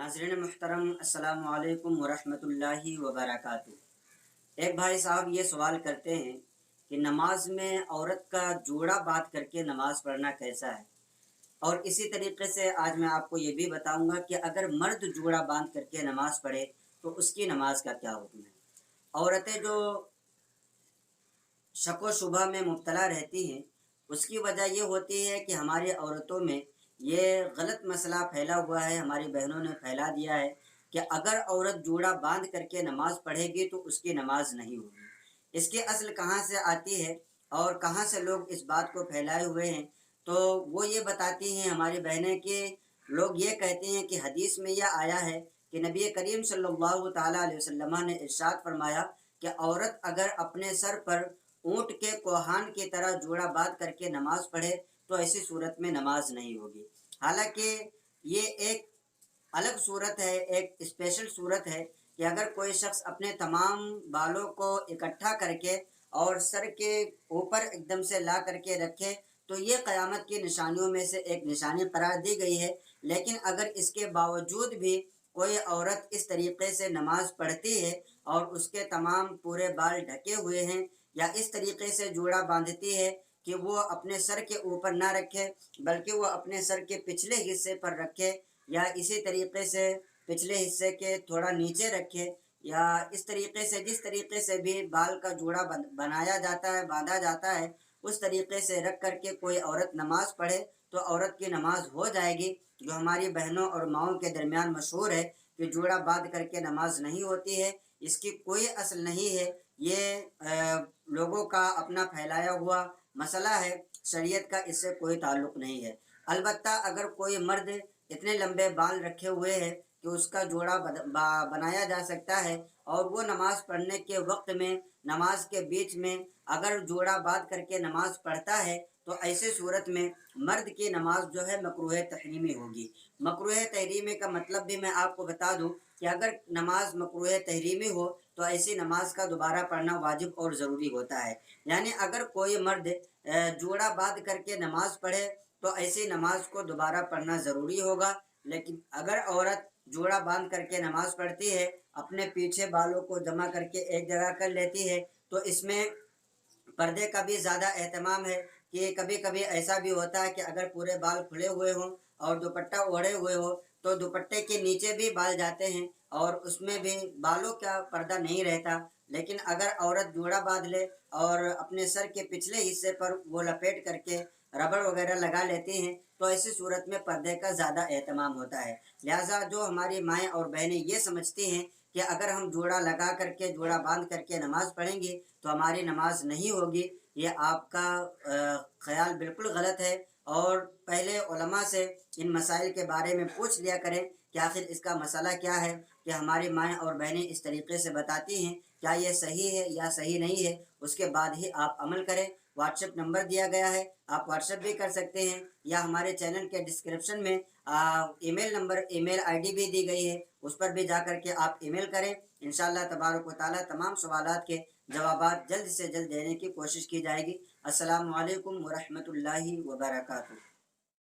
नाज़रीन मुहतरम, अस्सलाम वालेकुम वरहमतुल्लाहि वबरकातुहू। एक भाई साहब ये सवाल करते हैं कि नमाज में औरत का जोड़ा बांध करके नमाज पढ़ना कैसा है। और इसी तरीके से आज मैं आपको ये भी बताऊंगा कि अगर मर्द जोड़ा बांध करके नमाज पढ़े तो उसकी नमाज का क्या हुक्म है। औरतें जो शक व शुबा में मुब्तला रहती हैं, उसकी वजह ये होती है कि हमारी औरतों में ये गलत मसला फैला हुआ है, हमारी बहनों ने फैला दिया है कि अगर औरत जोड़ा बांध करके नमाज पढ़ेगी तो उसकी नमाज नहीं होगी। इसकी असल कहाँ से आती है और कहाँ से लोग इस बात को फैलाए हुए हैं, तो वो ये बताती हैं हमारी बहनें कि लोग ये कहते हैं कि हदीस में यह आया है कि नबी करीम सल्लल्लाहु ताला अलैहि वसल्लम ने इरशाद फरमाया कि औरत अगर अपने सर पर ऊँट के कोहान की तरह जोड़ा बांध करके नमाज पढ़े तो ऐसी सूरत में नमाज नहीं होगी। हालांकि ये एक अलग सूरत है, एक स्पेशल सूरत है कि अगर कोई शख्स अपने तमाम बालों को इकट्ठा करके और सर के ऊपर एकदम से ला करके रखे तो ये क़यामत की निशानियों में से एक निशानी करार दी गई है। लेकिन अगर इसके बावजूद भी कोई औरत इस तरीके से नमाज पढ़ती है और उसके तमाम पूरे बाल ढके हुए हैं या इस तरीके से जोड़ा बांधती है कि वो अपने सर के ऊपर ना रखे बल्कि वो अपने सर के पिछले हिस्से पर रखे या इसी तरीके से पिछले हिस्से के थोड़ा नीचे रखे या इस तरीके से जिस तरीके से भी बाल का जोड़ा बनाया जाता है, बांधा जाता है, उस तरीके से रख करके कोई औरत नमाज पढ़े तो औरत की नमाज हो जाएगी। जो हमारी बहनों और माओं के दरमियान मशहूर है कि जोड़ा बांध करके नमाज नहीं होती है, इसकी कोई असल नहीं है। ये लोगों का अपना फैलाया हुआ मसला है, शरीयत का इससे कोई ताल्लुक़ नहीं है। अलबत्ता अगर कोई मर्द इतने लंबे बाल रखे हुए हैं कि उसका जोड़ा बनाया जा सकता है और वो नमाज पढ़ने के वक्त में नमाज के बीच में अगर जोड़ा बांध करके नमाज पढ़ता है तो ऐसे सूरत में मर्द की नमाज जो है मकरूह तहरीमी होगी। मकरूह तहरीमी का मतलब भी मैं आपको बता दूं कि अगर नमाज मकरूह तहरीमी हो तो ऐसी नमाज का दोबारा पढ़ना वाजिब और ज़रूरी होता है। यानी अगर कोई मर्द जोड़ा बांध करके नमाज पढ़े तो ऐसी नमाज को दोबारा पढ़ना ज़रूरी होगा। लेकिन अगर औरत जोड़ा बांध करके नमाज पढ़ती है, अपने पीछे बालों को जमा करके एक जगह कर लेती है, तो इसमें पर्दे का भी ज़्यादा एहतमाम है कि कभी कभी ऐसा भी होता है कि अगर पूरे बाल खुले हुए हों और दुपट्टा ओढ़े हुए हो तो दुपट्टे के नीचे भी बाल जाते हैं और उसमें भी बालों का पर्दा नहीं रहता। लेकिन अगर औरत जोड़ा बांध ले और अपने सर के पिछले हिस्से पर वो लपेट करके रबड़ वगैरह लगा लेती हैं तो ऐसी सूरत में पर्दे का ज़्यादा एहतमाम होता है। लिहाजा जो हमारी माएँ और बहनें ये समझती हैं कि अगर हम जोड़ा लगा करके जोड़ा बांध करके नमाज पढ़ेंगे तो हमारी नमाज नहीं होगी, ये आपका ख्याल बिल्कुल गलत है। और पहले उलमा से इन मसाइल के बारे में पूछ लिया करें कि आखिर इसका मसला क्या है कि हमारी माएँ और बहनें इस तरीके से बताती हैं, क्या ये सही है या सही नहीं है, उसके बाद ही आप अमल करें। व्हाट्सएप नंबर दिया गया है, आप व्हाट्सएप भी कर सकते हैं या हमारे चैनल के डिस्क्रिप्शन में ईमेल नंबर ईमेल आईडी भी दी गई है, उस पर भी जा कर के आप ईमेल करें। इंशाअल्लाह तबारक व तआला तमाम सवालात के जवाबात जल्द से जल्द देने की कोशिश की जाएगी। अस्सलामु अलैकुम व रहमतुल्लाहि व बरकातुहू।